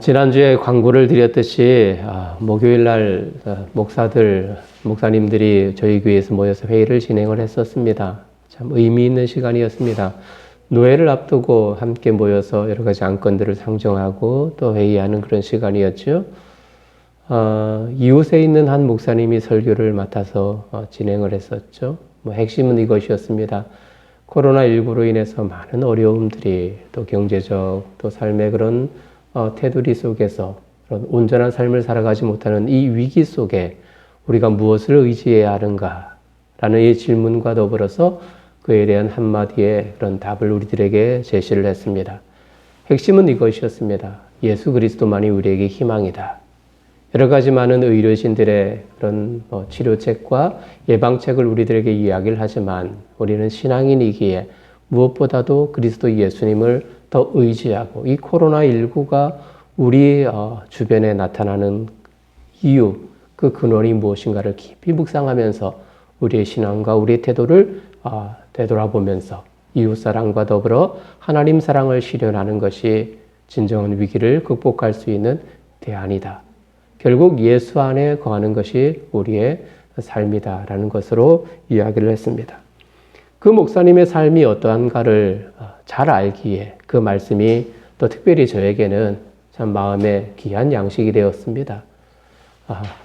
지난주에 광고를 드렸듯이 목요일 날 목사님들이 저희 교회에서 모여서 회의를 진행을 했었습니다. 참 의미 있는 시간이었습니다. 노회를 앞두고 함께 모여서 여러 가지 안건들을 상정하고 또 회의하는 그런 시간이었죠. 이웃에 있는 한 목사님이 설교를 맡아서 진행을 했었죠. 핵심은 이것이었습니다. 코로나19로 인해서 많은 어려움들이 또 경제적 또 삶의 그런 테두리 속에서 그런 온전한 삶을 살아가지 못하는 이 위기 속에 우리가 무엇을 의지해야 하는가 라는 이 질문과 더불어서 그에 대한 한마디의 그런 답을 우리들에게 제시를 했습니다. 핵심은 이것이었습니다. 예수 그리스도만이 우리에게 희망이다. 여러 가지 많은 의료진들의 그런 치료책과 예방책을 우리들에게 이야기를 하지만 우리는 신앙인이기에 무엇보다도 그리스도 예수님을 더 의지하고 이 코로나19가 우리 주변에 나타나는 이유, 그 근원이 무엇인가를 깊이 묵상하면서 우리의 신앙과 우리의 태도를 되돌아보면서 이웃사랑과 더불어 하나님 사랑을 실현하는 것이 진정한 위기를 극복할 수 있는 대안이다. 결국 예수 안에 거하는 것이 우리의 삶이다라는 것으로 이야기를 했습니다. 그 목사님의 삶이 어떠한가를 잘 알기에 그 말씀이 또 특별히 저에게는 참 마음에 귀한 양식이 되었습니다.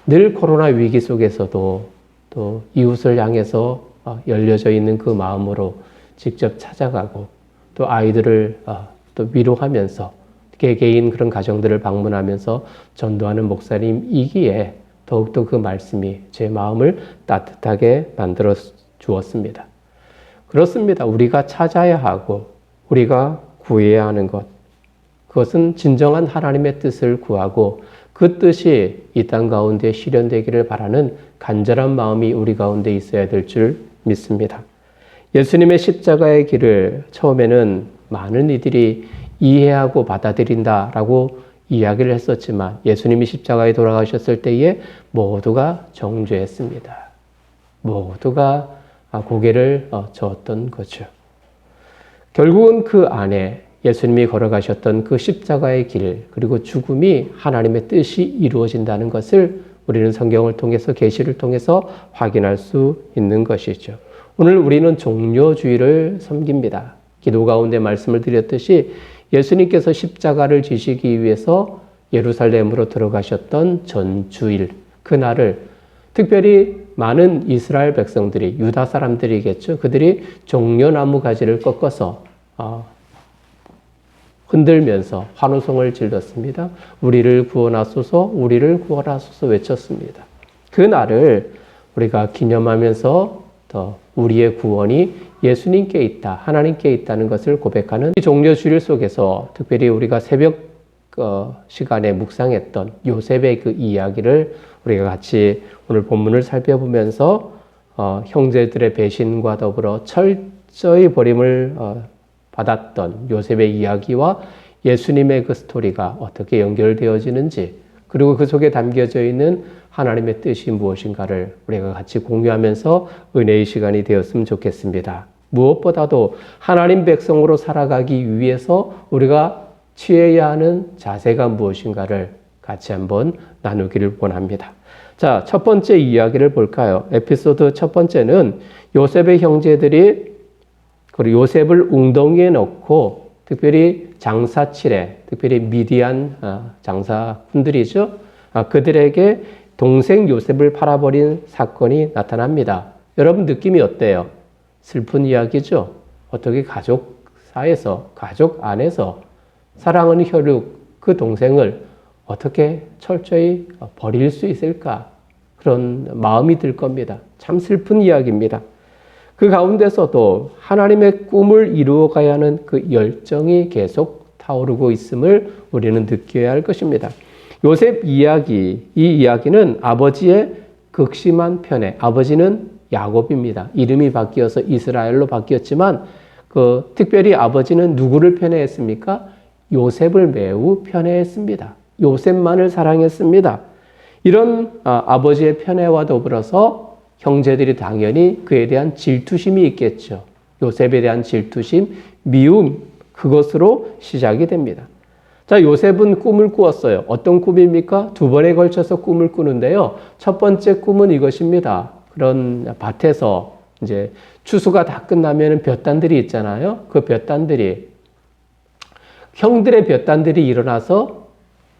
늘 코로나 위기 속에서도 또 이웃을 향해서 열려져 있는 그 마음으로 직접 찾아가고 또 아이들을 또 위로하면서 개개인 그런 가정들을 방문하면서 전도하는 목사님이기에 더욱더 그 말씀이 제 마음을 따뜻하게 만들어 주었습니다. 그렇습니다. 우리가 찾아야 하고 우리가 구해야 하는 것, 그것은 진정한 하나님의 뜻을 구하고 그 뜻이 이 땅 가운데 실현되기를 바라는 간절한 마음이 우리 가운데 있어야 될 줄 믿습니다. 예수님의 십자가의 길을 처음에는 많은 이들이 이해하고 받아들인다라고 이야기를 했었지만 예수님이 십자가에 돌아가셨을 때에 모두가 정죄했습니다. 모두가 고개를 저었던 거죠. 결국은 그 안에 예수님이 걸어가셨던 그 십자가의 길 그리고 죽음이 하나님의 뜻이 이루어진다는 것을 우리는 성경을 통해서 계시를 통해서 확인할 수 있는 것이죠. 오늘 우리는 종료주의를 섬깁니다. 기도 가운데 말씀을 드렸듯이 예수님께서 십자가를 지시기 위해서 예루살렘으로 들어가셨던 전주일 그날을 특별히 많은 이스라엘 백성들이 유다 사람들이겠죠. 그들이 종려나무 가지를 꺾어서 흔들면서 환호성을 질렀습니다. 우리를 구원하소서, 우리를 구원하소서 외쳤습니다. 그 날을 우리가 기념하면서 더 우리의 구원이 예수님께 있다, 하나님께 있다는 것을 고백하는 이 종려주일 속에서 특별히 우리가 새벽 시간에 묵상했던 요셉의 그 이야기를 우리가 같이 오늘 본문을 살펴보면서 형제들의 배신과 더불어 철저히 버림을 받았던 요셉의 이야기와 예수님의 그 스토리가 어떻게 연결되어지는지 그리고 그 속에 담겨져 있는 하나님의 뜻이 무엇인가를 우리가 같이 공유하면서 은혜의 시간이 되었으면 좋겠습니다. 무엇보다도 하나님 백성으로 살아가기 위해서 우리가 취해야 하는 자세가 무엇인가를 같이 한번 나누기를 원합니다. 자, 첫 번째 이야기를 볼까요? 에피소드 첫 번째는 요셉의 형제들이 그리고 요셉을 웅덩이에 넣고 특별히 장사칠에, 특별히 미디안 장사꾼들이죠. 그들에게 동생 요셉을 팔아버린 사건이 나타납니다. 여러분 느낌이 어때요? 슬픈 이야기죠? 어떻게 가족 사이에서, 가족 안에서 사랑하는 혈육 그 동생을 어떻게 철저히 버릴 수 있을까? 그런 마음이 들 겁니다. 참 슬픈 이야기입니다. 그 가운데서도 하나님의 꿈을 이루어가야 하는 그 열정이 계속 타오르고 있음을 우리는 느껴야 할 것입니다. 요셉 이야기, 이 이야기는 아버지의 극심한 편애, 아버지는 야곱입니다. 이름이 바뀌어서 이스라엘로 바뀌었지만 특별히 아버지는 누구를 편애했습니까? 요셉을 매우 편애했습니다. 요셉만을 사랑했습니다. 이런 아버지의 편애와 더불어서 형제들이 당연히 그에 대한 질투심이 있겠죠. 요셉에 대한 질투심, 미움, 그것으로 시작이 됩니다. 자, 요셉은 꿈을 꾸었어요. 어떤 꿈입니까? 두 번에 걸쳐서 꿈을 꾸는데요. 첫 번째 꿈은 이것입니다. 그런 밭에서 이제 추수가 다 끝나면 볕단들이 있잖아요. 그 볕단들이, 형들의 볕단들이 일어나서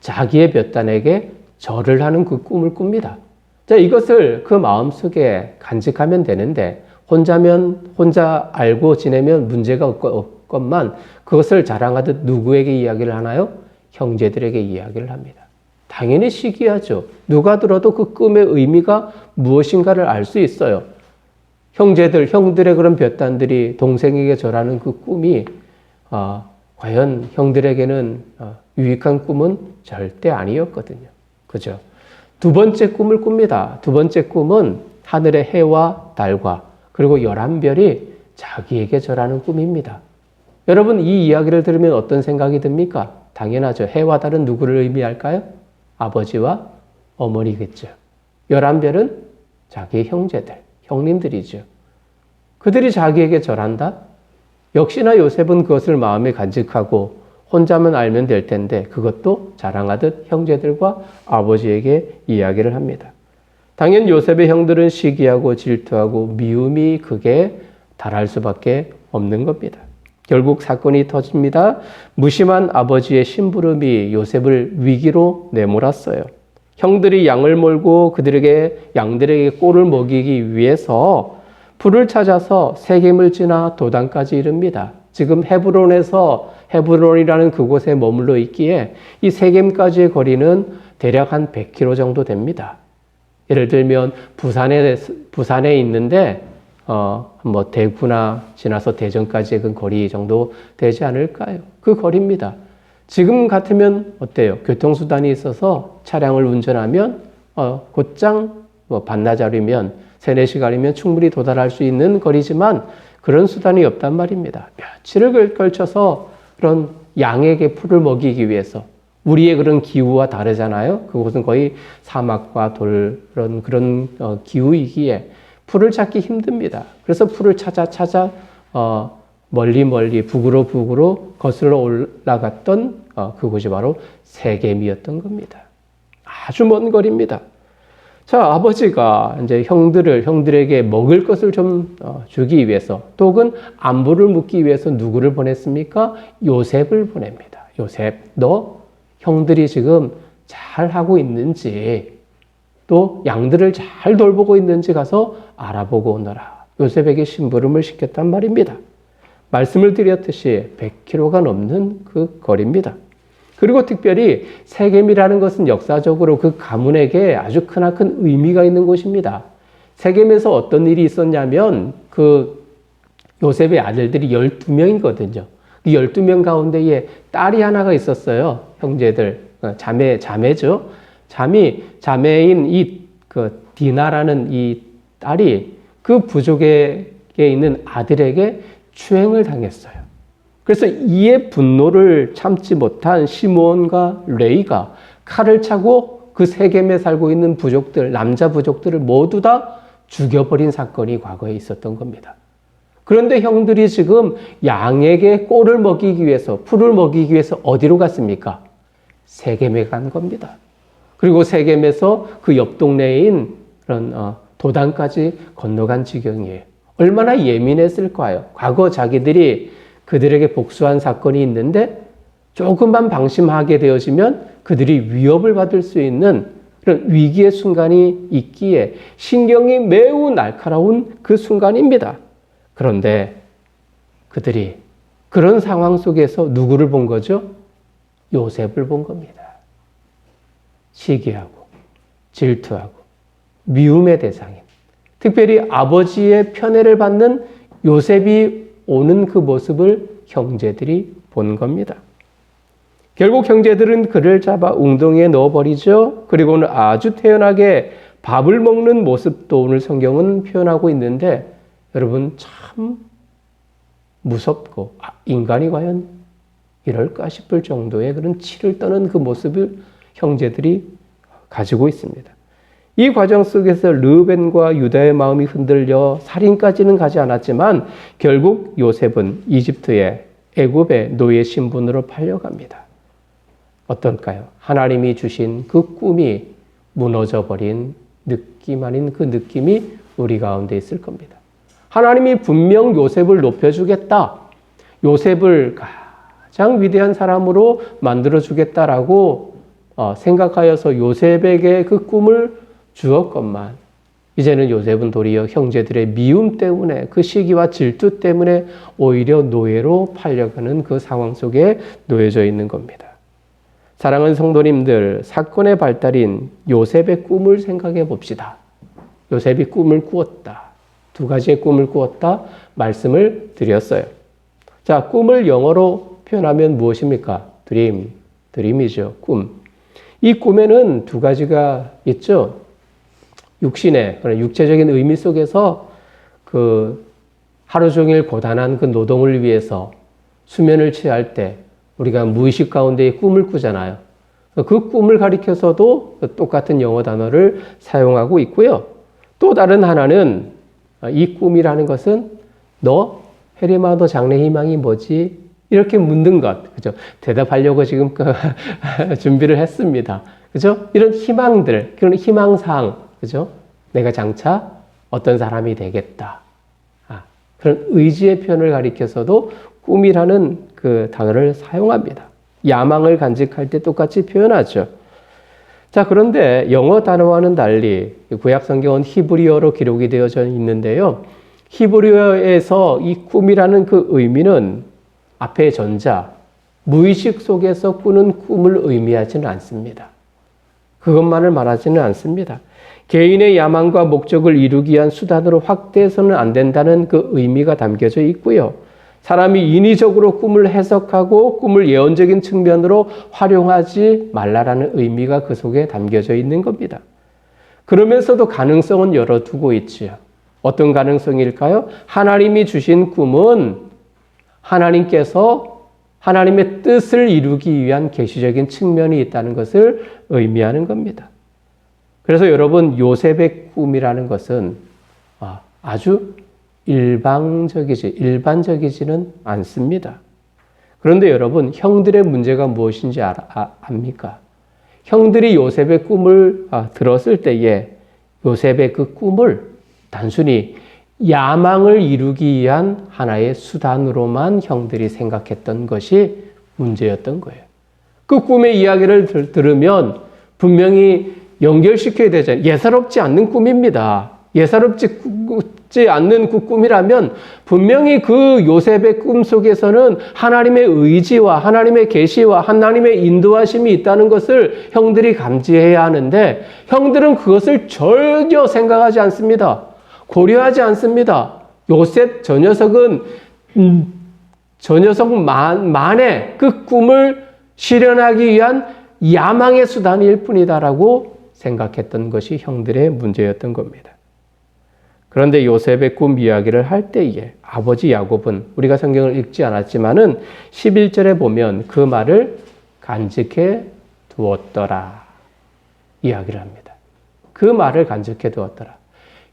자기의 볕단에게 절을 하는 그 꿈을 꿉니다. 자, 이것을 그 마음속에 간직하면 되는데, 혼자 알고 지내면 문제가 없건만 그것을 자랑하듯 누구에게 이야기를 하나요? 형제들에게 이야기를 합니다. 당연히 시기하죠. 누가 들어도 그 꿈의 의미가 무엇인가를 알 수 있어요. 형들의 그런 볕단들이 동생에게 절하는 그 꿈이 과연 형들에게는 유익한 꿈은 절대 아니었거든요. 그죠? 두 번째 꿈을 꿉니다. 두 번째 꿈은 하늘의 해와 달과 그리고 11별이 자기에게 절하는 꿈입니다. 여러분, 이 이야기를 들으면 어떤 생각이 듭니까? 당연하죠. 해와 달은 누구를 의미할까요? 아버지와 어머니겠죠. 11별은 자기의 형제들, 형님들이죠. 그들이 자기에게 절한다? 역시나 요셉은 그것을 마음에 간직하고 혼자만 알면 될 텐데 그것도 자랑하듯 형제들과 아버지에게 이야기를 합니다. 당연 요셉의 형들은 시기하고 질투하고 미움이 극에 달할 수밖에 없는 겁니다. 결국 사건이 터집니다. 무심한 아버지의 심부름이 요셉을 위기로 내몰았어요. 형들이 양을 몰고 양들에게 꼴을 먹이기 위해서 풀을 찾아서 세겜을 지나 도단까지 이릅니다. 지금 헤브론이라는 그곳에 머물러 있기에 이 세겜까지의 거리는 대략 한 100km 정도 됩니다. 예를 들면 부산에 있는데 뭐 대구나 지나서 대전까지의 그 거리 정도 되지 않을까요? 그 거리입니다. 지금 같으면 어때요? 교통수단이 있어서 차량을 운전하면 곧장 반나절이면 3-4시간이면 충분히 도달할 수 있는 거리지만 그런 수단이 없단 말입니다. 며칠을 걸쳐서 그런 양에게 풀을 먹이기 위해서 우리의 그런 기후와 다르잖아요. 그곳은 거의 사막과 돌 그런 기후이기에 풀을 찾기 힘듭니다. 그래서 풀을 찾아 멀리 북으로 거슬러 올라갔던 그곳이 바로 세겜이었던 겁니다. 아주 먼 거리입니다. 자, 아버지가 이제 형들에게 먹을 것을 좀 주기 위해서 혹은 안부를 묻기 위해서 누구를 보냈습니까? 요셉을 보냅니다. 요셉, 너 형들이 지금 잘 하고 있는지 또 양들을 잘 돌보고 있는지 가서 알아보고 오너라. 요셉에게 심부름을 시켰단 말입니다. 말씀을 드렸듯이 100km가 넘는 그 거리입니다. 그리고 특별히 세겜이라는 것은 역사적으로 그 가문에게 아주 크나큰 의미가 있는 곳입니다. 세겜에서 어떤 일이 있었냐면 그 요셉의 아들들이 12명이거든요. 그 12명 가운데에 딸이 하나가 있었어요. 형제들, 자매죠. 자매인 그 디나라는 이 딸이 그 부족에 있는 아들에게 추행을 당했어요. 그래서 이에 분노를 참지 못한 시므온과 레위가 칼을 차고 그 세겜에 살고 있는 남자 부족들을 모두 다 죽여버린 사건이 과거에 있었던 겁니다. 그런데 형들이 지금 양에게 꼴을 먹이기 위해서, 풀을 먹이기 위해서 어디로 갔습니까? 세겜에 간 겁니다. 그리고 세겜에서 그 옆 동네인 그런 도단까지 건너간 지경이에요. 얼마나 예민했을까요? 과거 자기들이 그들에게 복수한 사건이 있는데 조금만 방심하게 되어지면 그들이 위협을 받을 수 있는 그런 위기의 순간이 있기에 신경이 매우 날카로운 그 순간입니다. 그런데 그들이 그런 상황 속에서 누구를 본 거죠? 요셉을 본 겁니다. 시기하고 질투하고 미움의 대상인, 특별히 아버지의 편애를 받는 요셉이 오는 그 모습을 형제들이 본 겁니다. 결국 형제들은 그를 잡아 웅덩이에 넣어버리죠. 그리고는 아주 태연하게 밥을 먹는 모습도 오늘 성경은 표현하고 있는데 여러분 참 무섭고 인간이 과연 이럴까 싶을 정도의 그런 치를 떠는 그 모습을 형제들이 가지고 있습니다. 이 과정 속에서 르우벤과 유다의 마음이 흔들려 살인까지는 가지 않았지만 결국 요셉은 애굽의 노예 신분으로 팔려갑니다. 어떨까요? 하나님이 주신 그 꿈이 무너져 버린 느낌 아닌 그 느낌이 우리 가운데 있을 겁니다. 하나님이 분명 요셉을 높여주겠다. 요셉을 가장 위대한 사람으로 만들어주겠다라고 생각하여서 요셉에게 그 꿈을 주었건만 이제는 요셉은 도리어 형제들의 미움 때문에 그 시기와 질투 때문에 오히려 노예로 팔려가는 그 상황 속에 놓여져 있는 겁니다. 사랑하는 성도님들, 사건의 발달인 요셉의 꿈을 생각해 봅시다. 요셉이 꿈을 꾸었다. 두 가지의 꿈을 꾸었다. 말씀을 드렸어요. 자, 꿈을 영어로 표현하면 무엇입니까? 드림이죠. 꿈. 이 꿈에는 두 가지가 있죠. 육신의, 육체적인 의미 속에서 그 하루 종일 고단한 그 노동을 위해서 수면을 취할 때 우리가 무의식 가운데 꿈을 꾸잖아요. 그 꿈을 가리켜서도 똑같은 영어 단어를 사용하고 있고요. 또 다른 하나는 이 꿈이라는 것은 너 혜림아 너 장래 희망이 뭐지? 이렇게 묻는 것. 그죠? 대답하려고 지금 준비를 했습니다. 그죠? 이런 희망들, 그런 희망사항. 그죠? 내가 장차 어떤 사람이 되겠다. 그런 의지의 표현을 가리켜서도 꿈이라는 그 단어를 사용합니다. 야망을 간직할 때 똑같이 표현하죠. 자, 그런데 영어 단어와는 달리 구약 성경은 히브리어로 기록이 되어져 있는데요. 히브리어에서 이 꿈이라는 그 의미는 앞의 전자, 무의식 속에서 꾸는 꿈을 의미하지는 않습니다. 그것만을 말하지는 않습니다. 개인의 야망과 목적을 이루기 위한 수단으로 확대해서는 안 된다는 그 의미가 담겨져 있고요. 사람이 인위적으로 꿈을 해석하고 꿈을 예언적인 측면으로 활용하지 말라라는 의미가 그 속에 담겨져 있는 겁니다. 그러면서도 가능성은 열어두고 있지요. 어떤 가능성일까요? 하나님이 주신 꿈은 하나님께서 하나님의 뜻을 이루기 위한 계시적인 측면이 있다는 것을 의미하는 겁니다. 그래서 여러분, 요셉의 꿈이라는 것은 아주 일반적이지는 않습니다. 그런데 여러분, 형들의 문제가 무엇인지 압니까? 형들이 요셉의 꿈을 들었을 때에 요셉의 그 꿈을 단순히 야망을 이루기 위한 하나의 수단으로만 형들이 생각했던 것이 문제였던 거예요. 그 꿈의 이야기를 들으면 분명히 연결시켜야 되잖아요. 예사롭지 않는 꿈입니다. 예사롭지 않는 그 꿈이라면 분명히 그 요셉의 꿈 속에서는 하나님의 의지와 하나님의 계시와 하나님의 인도하심이 있다는 것을 형들이 감지해야 하는데 형들은 그것을 전혀 생각하지 않습니다. 고려하지 않습니다. 요셉 저 녀석은 저 녀석만의 그 꿈을 실현하기 위한 야망의 수단일 뿐이다라고 생각했던 것이 형들의 문제였던 겁니다. 그런데 요셉의 꿈 이야기를 할 때에 아버지 야곱은 우리가 성경을 읽지 않았지만은 11절에 보면 그 말을 간직해 두었더라 이야기를 합니다. 그 말을 간직해 두었더라.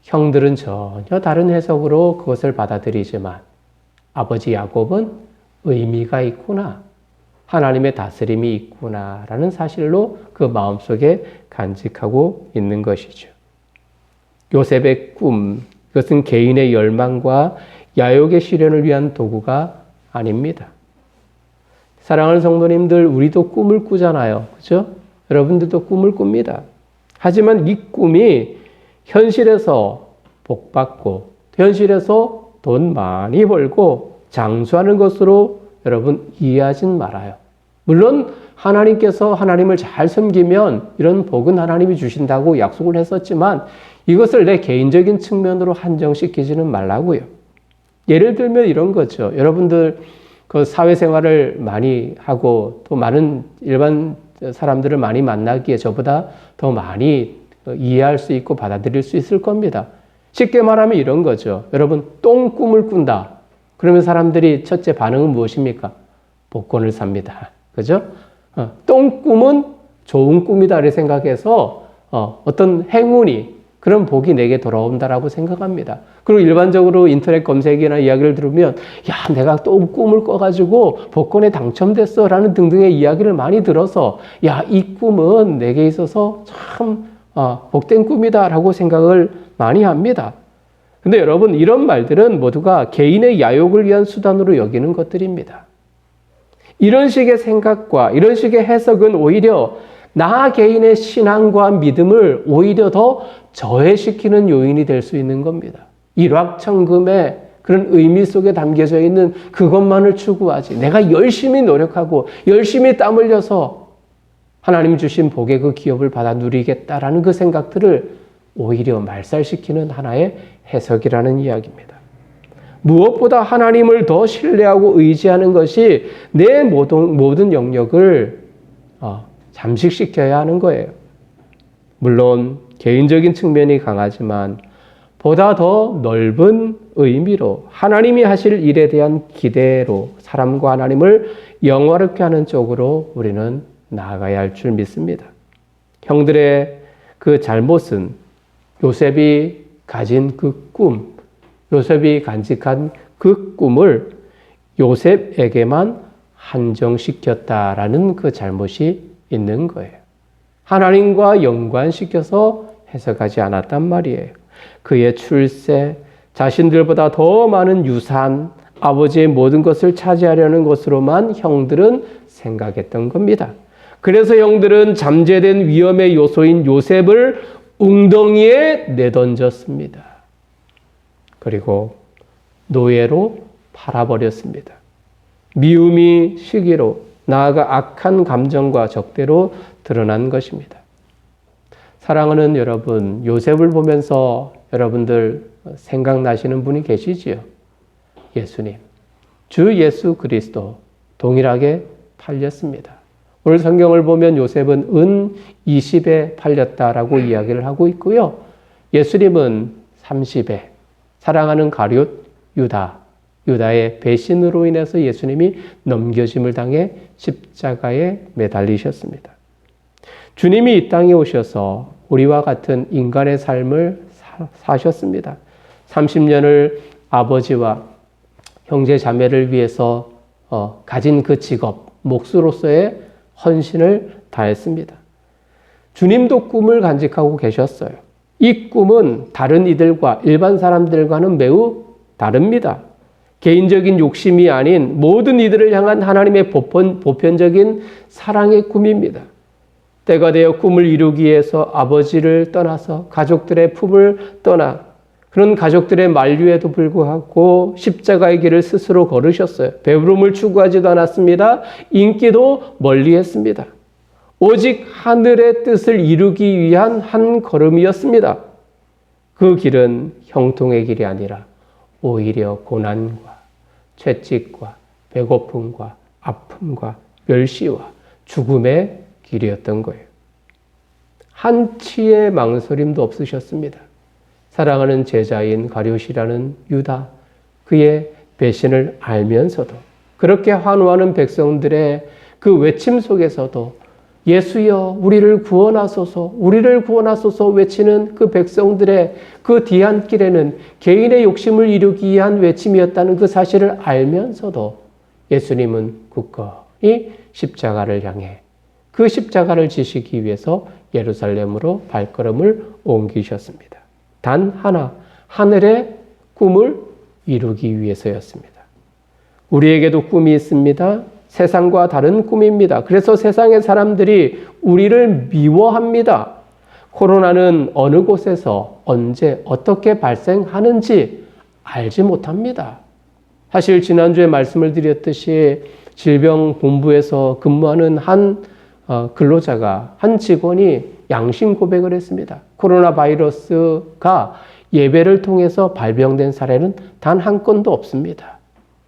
형들은 전혀 다른 해석으로 그것을 받아들이지만 아버지 야곱은 의미가 있구나. 하나님의 다스림이 있구나라는 사실로 그 마음속에 간직하고 있는 것이죠. 요셉의 꿈, 그것은 개인의 열망과 야욕의 실현을 위한 도구가 아닙니다. 사랑하는 성도님들, 우리도 꿈을 꾸잖아요. 그죠? 여러분들도 꿈을 꿉니다. 하지만 이 꿈이 현실에서 복받고, 현실에서 돈 많이 벌고, 장수하는 것으로 여러분 이해하진 말아요. 물론 하나님께서 하나님을 잘 섬기면 이런 복은 하나님이 주신다고 약속을 했었지만 이것을 내 개인적인 측면으로 한정시키지는 말라고요. 예를 들면 이런 거죠. 여러분들 그 사회생활을 많이 하고 또 많은 일반 사람들을 많이 만나기에 저보다 더 많이 이해할 수 있고 받아들일 수 있을 겁니다. 쉽게 말하면 이런 거죠. 여러분, 똥 꿈을 꾼다. 그러면 사람들이 첫째 반응은 무엇입니까? 복권을 삽니다. 그죠? 똥 꿈은 좋은 꿈이다. 이렇게 생각해서 어떤 행운이 그런 복이 내게 돌아온다라고 생각합니다. 그리고 일반적으로 인터넷 검색이나 이야기를 들으면 야, 내가 또 꿈을 꿔가지고 복권에 당첨됐어 라는 등등의 이야기를 많이 들어서 야, 이 꿈은 내게 있어서 참 복된 꿈이다 라고 생각을 많이 합니다. 근데 여러분, 이런 말들은 모두가 개인의 야욕을 위한 수단으로 여기는 것들입니다. 이런 식의 생각과 이런 식의 해석은 오히려 나 개인의 신앙과 믿음을 오히려 더 저해시키는 요인이 될 수 있는 겁니다. 일확천금의 그런 의미 속에 담겨져 있는 그것만을 추구하지. 내가 열심히 노력하고 열심히 땀 흘려서 하나님 주신 복의 그 기업을 받아 누리겠다라는 그 생각들을 오히려 말살시키는 하나의 해석이라는 이야기입니다. 무엇보다 하나님을 더 신뢰하고 의지하는 것이 내 모든 영역을 잠식시켜야 하는 거예요. 물론 개인적인 측면이 강하지만 보다 더 넓은 의미로 하나님이 하실 일에 대한 기대로 사람과 하나님을 영화롭게 하는 쪽으로 우리는 나아가야 할 줄 믿습니다. 형들의 그 잘못은 요셉이 가진 그 꿈, 요셉이 간직한 그 꿈을 요셉에게만 한정시켰다라는 그 잘못이 있는 거예요. 하나님과 연관시켜서 해석하지 않았단 말이에요. 그의 출세, 자신들보다 더 많은 유산, 아버지의 모든 것을 차지하려는 것으로만 형들은 생각했던 겁니다. 그래서 형들은 잠재된 위험의 요소인 요셉을 웅덩이에 내던졌습니다. 그리고 노예로 팔아버렸습니다. 미움이 시기로 나아가 악한 감정과 적대로 드러난 것입니다. 사랑하는 여러분, 요셉을 보면서 여러분들 생각나시는 분이 계시지요? 예수님, 주 예수 그리스도 동일하게 팔렸습니다. 오늘 성경을 보면 요셉은 은 20에 팔렸다라고 이야기를 하고 있고요. 예수님은 30에 사랑하는 가룟 유다의 배신으로 인해서 예수님이 넘겨짐을 당해 십자가에 매달리셨습니다. 주님이 이 땅에 오셔서 우리와 같은 인간의 삶을 사셨습니다. 30년을 아버지와 형제 자매를 위해서 가진 그 직업, 몫으로서의 헌신을 다했습니다. 주님도 꿈을 간직하고 계셨어요. 이 꿈은 다른 이들과 일반 사람들과는 매우 다릅니다. 개인적인 욕심이 아닌 모든 이들을 향한 하나님의 보편적인 사랑의 꿈입니다. 때가 되어 꿈을 이루기 위해서 아버지를 떠나서 가족들의 품을 떠나 그런 가족들의 만류에도 불구하고 십자가의 길을 스스로 걸으셨어요. 배부름을 추구하지도 않았습니다. 인기도 멀리했습니다. 오직 하늘의 뜻을 이루기 위한 한 걸음이었습니다. 그 길은 형통의 길이 아니라 오히려 고난과 채찍과 배고픔과 아픔과 멸시와 죽음의 길이었던 거예요. 한치의 망설임도 없으셨습니다. 사랑하는 제자인 가룟이라는 유다, 그의 배신을 알면서도 그렇게 환호하는 백성들의 그 외침 속에서도 예수여 우리를 구원하소서 우리를 구원하소서 외치는 그 백성들의 그 뒤안길에는 개인의 욕심을 이루기 위한 외침이었다는 그 사실을 알면서도 예수님은 굳건히 십자가를 향해 그 십자가를 지시기 위해서 예루살렘으로 발걸음을 옮기셨습니다. 단 하나, 하늘의 꿈을 이루기 위해서였습니다. 우리에게도 꿈이 있습니다. 세상과 다른 꿈입니다. 그래서 세상의 사람들이 우리를 미워합니다. 코로나는 어느 곳에서 언제 어떻게 발생하는지 알지 못합니다. 사실 지난주에 말씀을 드렸듯이 질병본부에서 근무하는 한 근로자가, 한 직원이 양심 고백을 했습니다. 코로나 바이러스가 예배를 통해서 발병된 사례는 단 한 건도 없습니다.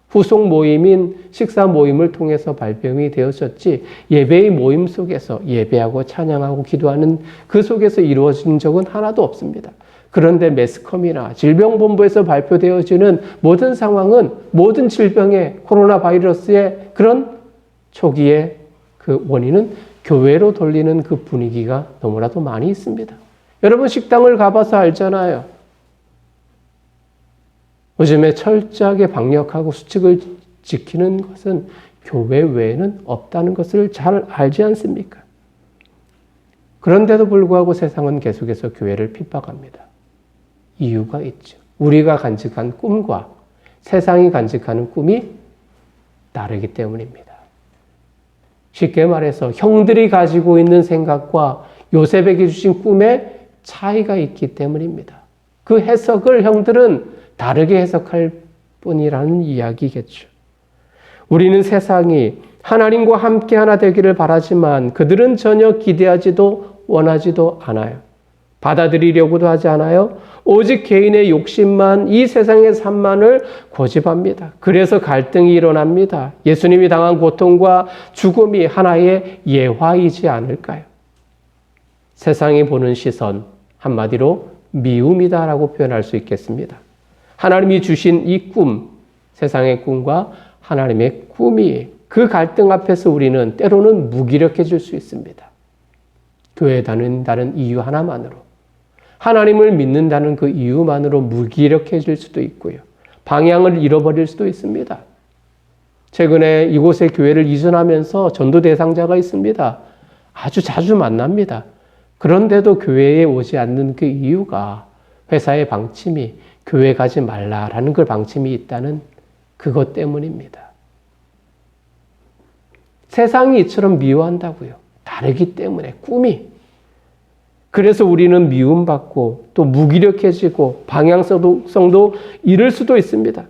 후속 모임인 식사 모임을 통해서 발병이 되었었지 예배의 모임 속에서 예배하고 찬양하고 기도하는 그 속에서 이루어진 적은 하나도 없습니다. 그런데 매스컴이나 질병본부에서 발표되어지는 모든 상황은 모든 질병의 코로나 바이러스의 그런 초기의 그 원인은 교회로 돌리는 그 분위기가 너무나도 많이 있습니다. 여러분 식당을 가봐서 알잖아요. 요즘에 철저하게 방역하고 수칙을 지키는 것은 교회 외에는 없다는 것을 잘 알지 않습니까? 그런데도 불구하고 세상은 계속해서 교회를 핍박합니다. 이유가 있죠. 우리가 간직한 꿈과 세상이 간직하는 꿈이 다르기 때문입니다. 쉽게 말해서 형들이 가지고 있는 생각과 요셉에게 주신 꿈의 차이가 있기 때문입니다. 그 해석을 형들은 다르게 해석할 뿐이라는 이야기겠죠. 우리는 세상이 하나님과 함께 하나 되기를 바라지만 그들은 전혀 기대하지도 원하지도 않아요. 받아들이려고도 하지 않아요. 오직 개인의 욕심만, 이 세상의 삶만을 고집합니다. 그래서 갈등이 일어납니다. 예수님이 당한 고통과 죽음이 하나의 예화이지 않을까요? 세상이 보는 시선, 한마디로 미움이다라고 표현할 수 있겠습니다. 하나님이 주신 이 꿈, 세상의 꿈과 하나님의 꿈이 그 갈등 앞에서 우리는 때로는 무기력해질 수 있습니다. 교회에 다닌다는 이유 하나만으로, 하나님을 믿는다는 그 이유만으로 무기력해질 수도 있고요. 방향을 잃어버릴 수도 있습니다. 최근에 이곳에 교회를 이전하면서 전도 대상자가 있습니다. 아주 자주 만납니다. 그런데도 교회에 오지 않는 그 이유가 회사의 방침이 교회 가지 말라라는 그 방침이 있다는 그것 때문입니다. 세상이 이처럼 미워한다고요. 다르기 때문에 꿈이. 그래서 우리는 미움받고 또 무기력해지고 방향성도 잃을 수도 있습니다.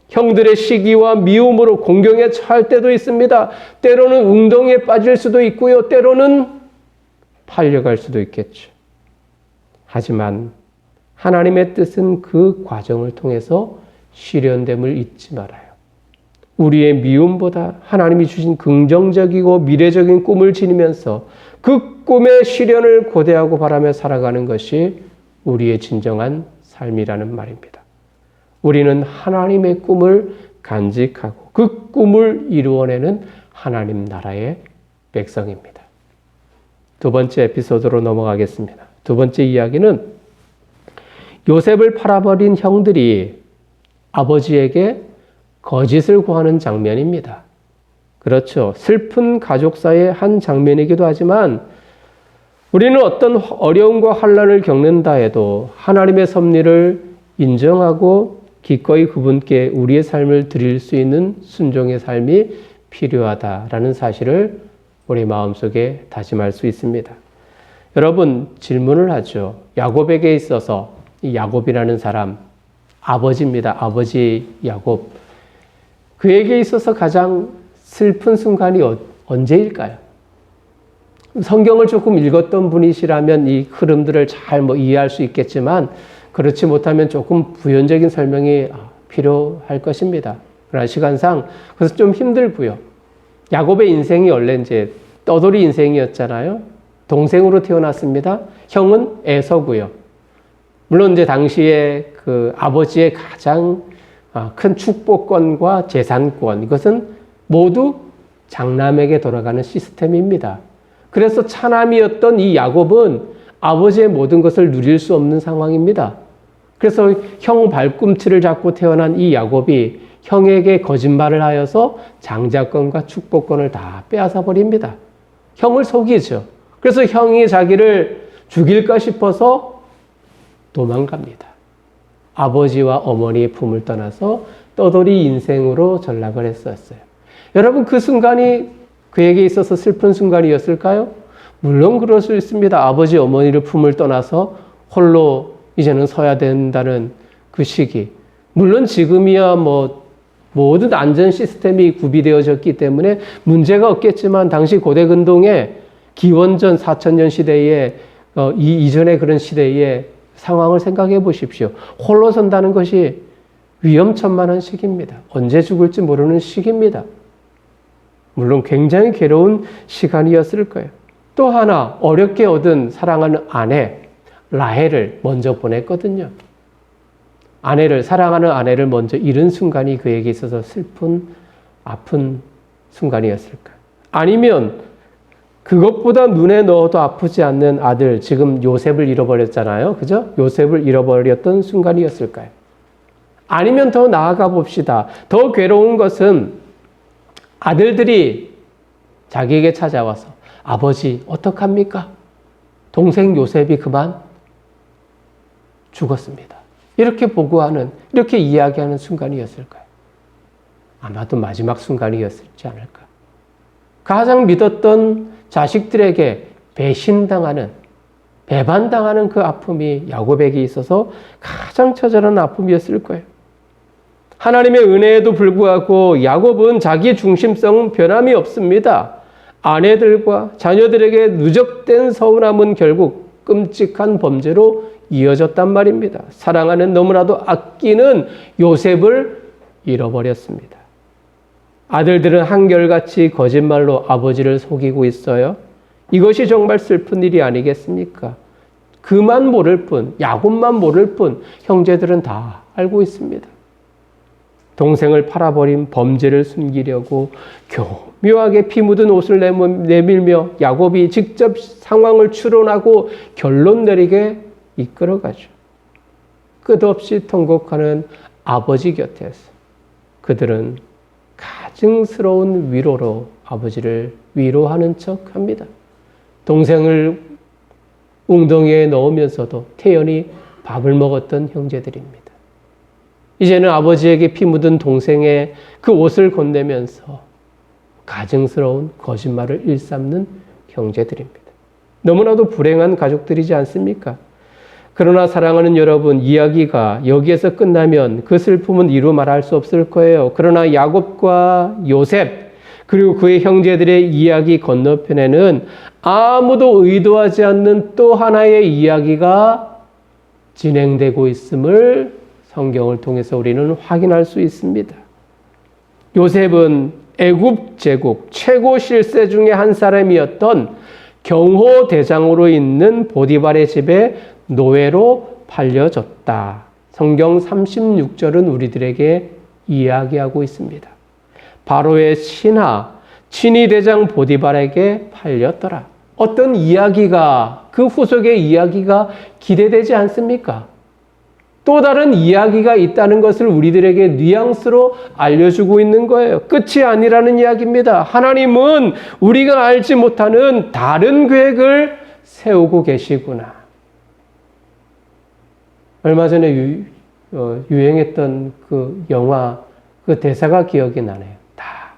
형들의 시기와 미움으로 공경에 처할 때도 있습니다. 때로는 웅덩이에 빠질 수도 있고요. 때로는 팔려갈 수도 있겠죠. 하지만 하나님의 뜻은 그 과정을 통해서 실현됨을 잊지 말아요. 우리의 미움보다 하나님이 주신 긍정적이고 미래적인 꿈을 지니면서 그 꿈의 실현을 고대하고 바라며 살아가는 것이 우리의 진정한 삶이라는 말입니다. 우리는 하나님의 꿈을 간직하고 그 꿈을 이루어내는 하나님 나라의 백성입니다. 두 번째 에피소드로 넘어가겠습니다. 두 번째 이야기는 요셉을 팔아버린 형들이 아버지에게 거짓을 구하는 장면입니다. 그렇죠. 슬픈 가족사의 한 장면이기도 하지만 우리는 어떤 어려움과 환난을 겪는다 해도 하나님의 섭리를 인정하고 기꺼이 그분께 우리의 삶을 드릴 수 있는 순종의 삶이 필요하다라는 사실을 우리 마음속에 다짐할 수 있습니다. 여러분 질문을 하죠. 야곱에게 있어서 이 야곱이라는 사람 아버지입니다. 아버지 야곱. 그에게 있어서 가장 슬픈 순간이 언제일까요? 성경을 조금 읽었던 분이시라면 이 흐름들을 잘 이해할 수 있겠지만 그렇지 못하면 조금 부연적인 설명이 필요할 것입니다. 그러나 시간상 그래서 좀 힘들고요. 야곱의 인생이 원래 이제 떠돌이 인생이었잖아요. 동생으로 태어났습니다. 형은 에서고요. 물론 이제 당시에 그 아버지의 가장 큰 축복권과 재산권, 이것은 모두 장남에게 돌아가는 시스템입니다. 그래서 차남이었던 이 야곱은 아버지의 모든 것을 누릴 수 없는 상황입니다. 그래서 형 발꿈치를 잡고 태어난 이 야곱이 형에게 거짓말을 하여서 장자권과 축복권을 다 빼앗아 버립니다. 형을 속이죠. 그래서 형이 자기를 죽일까 싶어서 도망갑니다. 아버지와 어머니의 품을 떠나서 떠돌이 인생으로 전락을 했었어요. 여러분 그 순간이 그에게 있어서 슬픈 순간이었을까요? 물론 그럴 수 있습니다. 아버지 어머니를 품을 떠나서 홀로 이제는 서야 된다는 그 시기. 물론 지금이야 모든 안전 시스템이 구비되어졌기 때문에 문제가 없겠지만 당시 고대 근동에 기원전 4000년 시대에 이전의 그런 시대에 상황을 생각해 보십시오. 홀로 선다는 것이 위험천만한 시기입니다. 언제 죽을지 모르는 시기입니다. 물론 굉장히 괴로운 시간이었을 거예요. 또 하나 어렵게 얻은 사랑하는 아내 라헬을 먼저 보냈거든요. 사랑하는 아내를 먼저 잃은 순간이 그에게 있어서 슬픈 아픈 순간이었을까? 아니면 그것보다 눈에 넣어도 아프지 않는 아들, 지금 요셉을 잃어버렸잖아요. 그죠? 요셉을 잃어버렸던 순간이었을까요? 아니면 더 나아가 봅시다. 더 괴로운 것은 아들들이 자기에게 찾아와서 아버지 어떡합니까? 동생 요셉이 그만 죽었습니다. 이렇게 보고하는, 이렇게 이야기하는 순간이었을까요? 아마도 마지막 순간이었을지 않을까. 가장 믿었던 자식들에게 배신당하는, 배반당하는 그 아픔이 야곱에게 있어서 가장 처절한 아픔이었을 거예요. 하나님의 은혜에도 불구하고 야곱은 자기 중심성은 변함이 없습니다. 아내들과 자녀들에게 누적된 서운함은 결국 끔찍한 범죄로 이어졌단 말입니다. 사랑하는, 너무나도 아끼는 요셉을 잃어버렸습니다. 아들들은 한결같이 거짓말로 아버지를 속이고 있어요. 이것이 정말 슬픈 일이 아니겠습니까? 그만 모를 뿐, 야곱만 모를 뿐 형제들은 다 알고 있습니다. 동생을 팔아버린 범죄를 숨기려고 교묘하게 피 묻은 옷을 내밀며 야곱이 직접 상황을 추론하고 결론 내리게 이끌어가죠. 끝없이 통곡하는 아버지 곁에서 그들은 가증스러운 위로로 아버지를 위로하는 척합니다. 동생을 웅덩이에 넣으면서도 태연히 밥을 먹었던 형제들입니다. 이제는 아버지에게 피 묻은 동생의 그 옷을 건네면서 가증스러운 거짓말을 일삼는 형제들입니다. 너무나도 불행한 가족들이지 않습니까? 그러나 사랑하는 여러분, 이야기가 여기에서 끝나면 그 슬픔은 이루 말할 수 없을 거예요. 그러나 야곱과 요셉, 그리고 그의 형제들의 이야기 건너편에는 아무도 의도하지 않는 또 하나의 이야기가 진행되고 있음을 성경을 통해서 우리는 확인할 수 있습니다. 요셉은 애굽 제국 최고 실세 중에 한 사람이었던 경호대장으로 있는 보디발의 집에 노예로 팔려졌다. 성경 36절은 우리들에게 이야기하고 있습니다. 바로의 신하, 친위대장 보디발에게 팔렸더라. 어떤 이야기가, 그 후속의 이야기가 기대되지 않습니까? 또 다른 이야기가 있다는 것을 우리들에게 뉘앙스로 알려주고 있는 거예요. 끝이 아니라는 이야기입니다. 하나님은 우리가 알지 못하는 다른 계획을 세우고 계시구나. 얼마 전에 유행했던 그 영화, 그 대사가 기억이 나네요. 다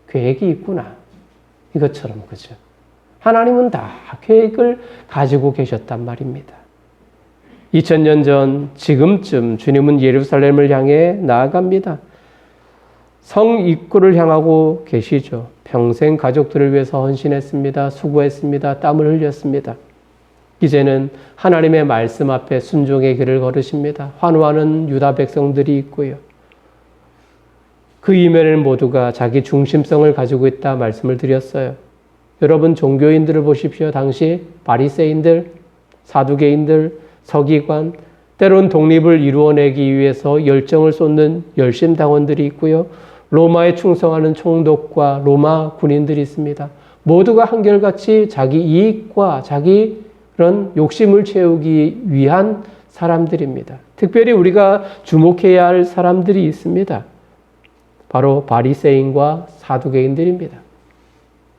계획이 있구나. 이것처럼, 그죠? 하나님은 다 계획을 가지고 계셨단 말입니다. 2000년 전 지금쯤 주님은 예루살렘을 향해 나아갑니다. 성 입구를 향하고 계시죠. 평생 가족들을 위해서 헌신했습니다. 수고했습니다. 땀을 흘렸습니다. 이제는 하나님의 말씀 앞에 순종의 길을 걸으십니다. 환호하는 유다 백성들이 있고요. 그 이면에는 모두가 자기 중심성을 가지고 있다 말씀을 드렸어요. 여러분, 종교인들을 보십시오. 당시 바리새인들, 사두개인들, 서기관, 때론 독립을 이루어내기 위해서 열정을 쏟는 열심당원들이 있고요. 로마에 충성하는 총독과 로마 군인들이 있습니다. 모두가 한결같이 자기 이익과 자기 그런 욕심을 채우기 위한 사람들입니다. 특별히 우리가 주목해야 할 사람들이 있습니다. 바로 바리새인과 사두개인들입니다.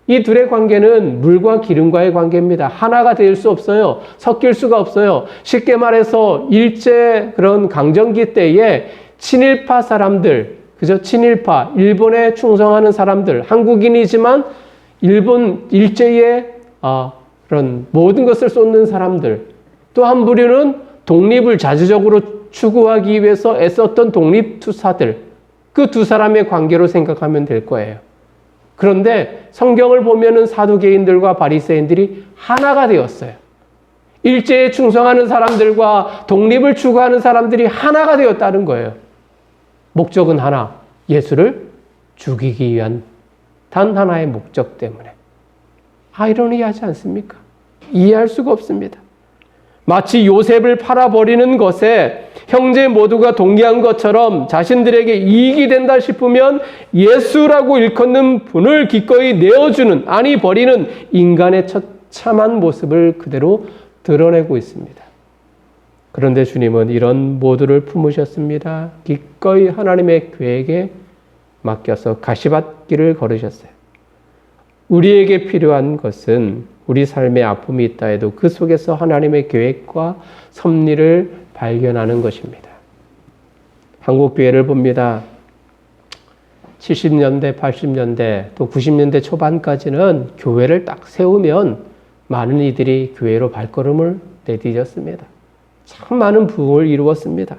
이 둘의 관계는 물과 기름과의 관계입니다. 하나가 될 수 없어요. 섞일 수가 없어요. 쉽게 말해서 일제 그런 강점기 때에 친일파 사람들, 그죠? 친일파, 일본에 충성하는 사람들, 한국인이지만 일본 일제의 그런 모든 것을 쏟는 사람들, 또 한 부류는 독립을 자주적으로 추구하기 위해서 애썼던 독립투사들, 그 두 사람의 관계로 생각하면 될 거예요. 그런데 성경을 보면은 사두개인들과 바리새인들이 하나가 되었어요. 일제에 충성하는 사람들과 독립을 추구하는 사람들이 하나가 되었다는 거예요. 목적은 하나, 예수를 죽이기 위한 단 하나의 목적 때문에. 아이러니하지 않습니까? 이해할 수가 없습니다. 마치 요셉을 팔아버리는 것에 형제 모두가 동의한 것처럼 자신들에게 이익이 된다 싶으면 예수라고 일컫는 분을 기꺼이 내어주는, 아니 버리는 인간의 처참한 모습을 그대로 드러내고 있습니다. 그런데 주님은 이런 모두를 품으셨습니다. 기꺼이 하나님의 계획에 맡겨서 가시밭길을 걸으셨어요. 우리에게 필요한 것은 우리 삶에 아픔이 있다 해도 그 속에서 하나님의 계획과 섭리를 발견하는 것입니다. 한국교회를 봅니다. 70년대, 80년대, 또 90년대 초반까지는 교회를 딱 세우면 많은 이들이 교회로 발걸음을 내디뎠습니다. 참 많은 부흥을 이루었습니다.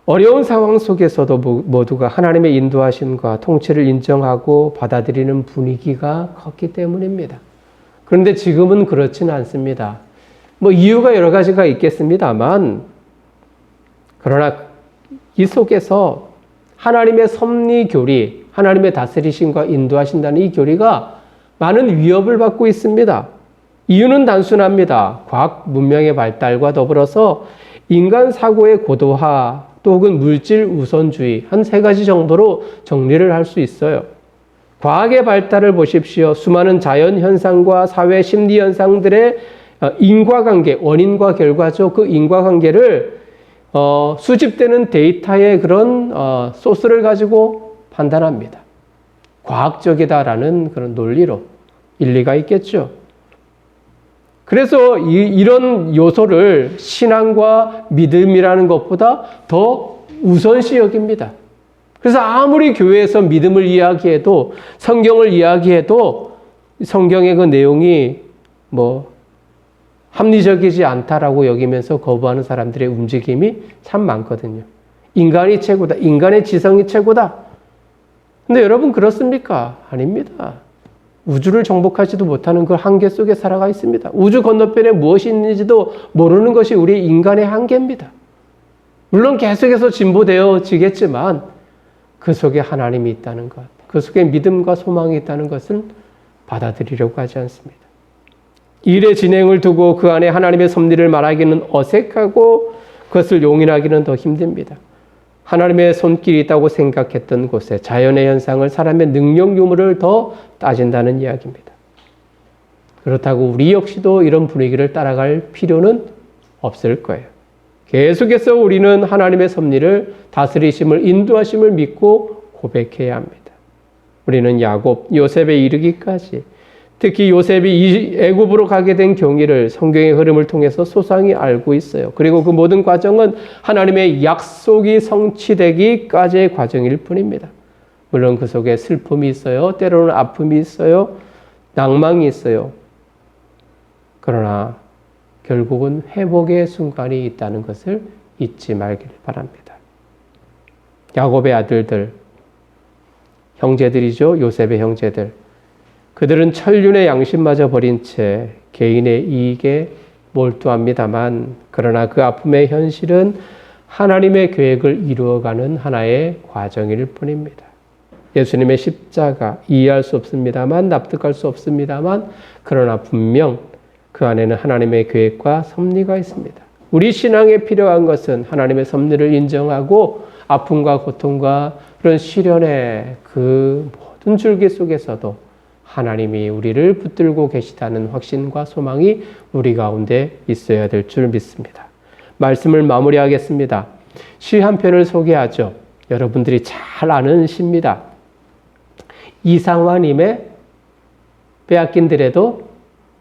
어려운 상황 속에서도 모두가 하나님의 인도하심과 통치를 인정하고 받아들이는 분위기가 컸기 때문입니다. 그런데 지금은 그렇지는 않습니다. 이유가 여러 가지가 있겠습니다만, 그러나 이 속에서 하나님의 섭리 교리, 하나님의 다스리심과 인도하신다는 이 교리가 많은 위협을 받고 있습니다. 이유는 단순합니다. 과학 문명의 발달과 더불어서 인간 사고의 고도화, 또 혹은 물질 우선주의, 한 세 가지 정도로 정리를 할 수 있어요. 과학의 발달을 보십시오. 수많은 자연 현상과 사회 심리 현상들의 인과관계, 원인과 결과죠. 그 인과관계를 수집되는 데이터의 그런 소스를 가지고 판단합니다. 과학적이다라는 그런 논리로 일리가 있겠죠. 그래서 이런 요소를 신앙과 믿음이라는 것보다 더 우선시 여깁니다. 그래서 아무리 교회에서 믿음을 이야기해도, 성경을 이야기해도 성경의 그 내용이 합리적이지 않다라고 여기면서 거부하는 사람들의 움직임이 참 많거든요. 인간이 최고다. 인간의 지성이 최고다. 근데 여러분 그렇습니까? 아닙니다. 우주를 정복하지도 못하는 그 한계 속에 살아가 있습니다. 우주 건너편에 무엇이 있는지도 모르는 것이 우리 인간의 한계입니다. 물론 계속해서 진보되어지겠지만 그 속에 하나님이 있다는 것, 그 속에 믿음과 소망이 있다는 것을 받아들이려고 하지 않습니다. 일의 진행을 두고 그 안에 하나님의 섭리를 말하기는 어색하고 그것을 용인하기는 더 힘듭니다. 하나님의 손길이 있다고 생각했던 곳에 자연의 현상을 사람의 능력 유무를 더 따진다는 이야기입니다. 그렇다고 우리 역시도 이런 분위기를 따라갈 필요는 없을 거예요. 계속해서 우리는 하나님의 섭리를, 다스리심을, 인도하심을 믿고 고백해야 합니다. 우리는 야곱, 요셉에 이르기까지, 특히 요셉이 애굽으로 가게 된 경위를 성경의 흐름을 통해서 소상히 알고 있어요. 그리고 그 모든 과정은 하나님의 약속이 성취되기까지의 과정일 뿐입니다. 물론 그 속에 슬픔이 있어요. 때로는 아픔이 있어요. 낭망이 있어요. 그러나 결국은 회복의 순간이 있다는 것을 잊지 말길 바랍니다. 야곱의 아들들, 형제들이죠. 요셉의 형제들. 그들은 천륜의 양심마저 버린 채 개인의 이익에 몰두합니다만, 그러나 그 아픔의 현실은 하나님의 계획을 이루어가는 하나의 과정일 뿐입니다. 예수님의 십자가 이해할 수 없습니다만, 납득할 수 없습니다만, 그러나 분명 그 안에는 하나님의 계획과 섭리가 있습니다. 우리 신앙에 필요한 것은 하나님의 섭리를 인정하고 아픔과 고통과 그런 시련의 그 모든 줄기 속에서도 하나님이 우리를 붙들고 계시다는 확신과 소망이 우리 가운데 있어야 될 줄 믿습니다. 말씀을 마무리하겠습니다. 시 한 편을 소개하죠. 여러분들이 잘 아는 시입니다. 이상화님의 빼앗긴들에도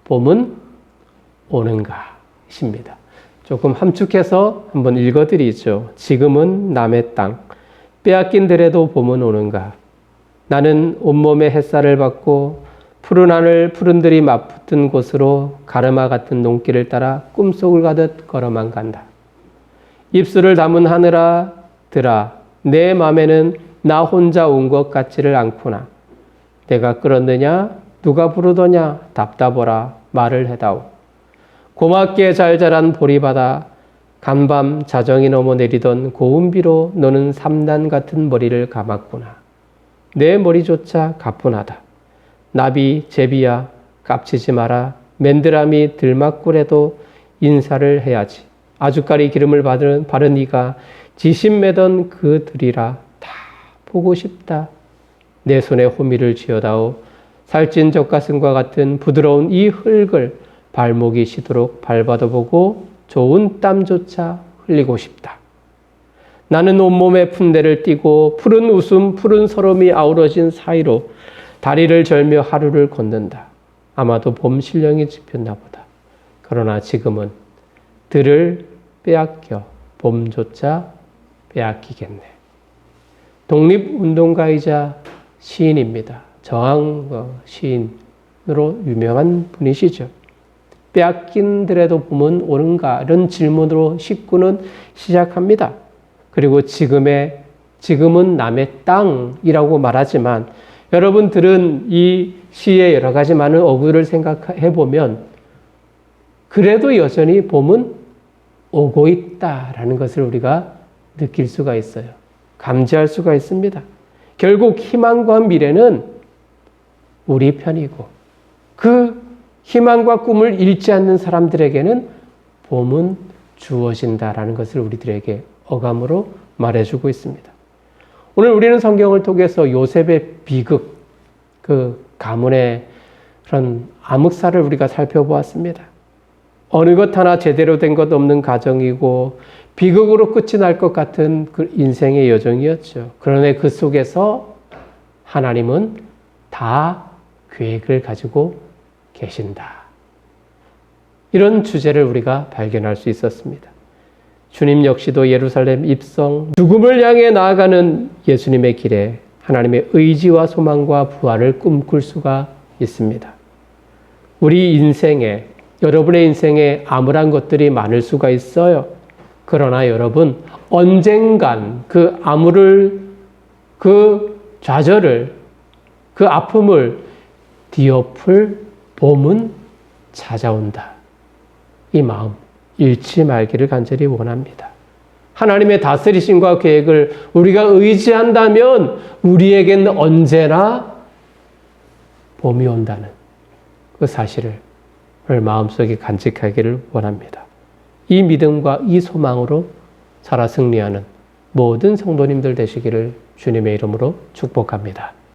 봄은 오는가 시입니다. 조금 함축해서 한번 읽어드리죠. 지금은 남의 땅, 빼앗긴들에도 봄은 오는가. 나는 온몸에 햇살을 받고 푸른 하늘, 푸른들이 맞붙은 곳으로 가르마 같은 농길을 따라 꿈속을 가듯 걸어만 간다. 입술을 담은 하늘아들아, 내 맘에는 나 혼자 온 것 같지를 않구나. 내가 끌었느냐? 누가 부르더냐? 답답하라 말을 해다오. 고맙게 잘 자란 보리바다, 간밤 자정이 넘어 내리던 고운 비로 너는 삼단 같은 머리를 감았구나. 내 머리조차 가뿐하다. 나비, 제비야, 깝치지 마라. 맨드라미 들막굴에도 인사를 해야지. 아주까리 기름을 바른 이가 지신 매던 그들이라 다 보고 싶다. 내 손에 호미를 쥐어다오 살찐 젖가슴과 같은 부드러운 이 흙을 발목이 시도록 밟아도 보고 좋은 땀조차 흘리고 싶다. 나는 온몸에 푼대를 띠고 푸른 웃음, 푸른 서름이 아우러진 사이로 다리를 절며 하루를 걷는다. 아마도 봄 신령이 집혔나 보다. 그러나 지금은 들을 빼앗겨 봄조차 빼앗기겠네. 독립운동가이자 시인입니다. 저항 시인으로 유명한 분이시죠. 빼앗긴 들에도 봄은 오는가? 이런 질문으로 19는 시작합니다. 그리고 지금은 남의 땅이라고 말하지만 여러분들은 이 시의 여러 가지 많은 어구를 생각해 보면 그래도 여전히 봄은 오고 있다라는 것을 우리가 느낄 수가 있어요. 감지할 수가 있습니다. 결국 희망과 미래는 우리 편이고 그 희망과 꿈을 잃지 않는 사람들에게는 봄은 주어진다라는 것을 우리들에게 어감으로 말해주고 있습니다. 오늘 우리는 성경을 통해서 요셉의 비극, 그 가문의 그런 암흑사를 우리가 살펴보았습니다. 어느 것 하나 제대로 된 것 없는 가정이고 비극으로 끝이 날 것 같은 그 인생의 여정이었죠. 그런데 그 속에서 하나님은 다 계획을 가지고 계신다. 이런 주제를 우리가 발견할 수 있었습니다. 주님 역시도 예루살렘 입성, 죽음을 향해 나아가는 예수님의 길에 하나님의 의지와 소망과 부활을 꿈꿀 수가 있습니다. 우리 인생에, 여러분의 인생에 암울한 것들이 많을 수가 있어요. 그러나 여러분, 언젠간 그 암울을, 그 좌절을, 그 아픔을 뒤엎을 봄은 찾아온다. 이 마음 잃지 말기를 간절히 원합니다. 하나님의 다스리심과 계획을 우리가 의지한다면 우리에게는 언제나 봄이 온다는 그 사실을 마음속에 간직하기를 원합니다. 이 믿음과 이 소망으로 살아 승리하는 모든 성도님들 되시기를 주님의 이름으로 축복합니다.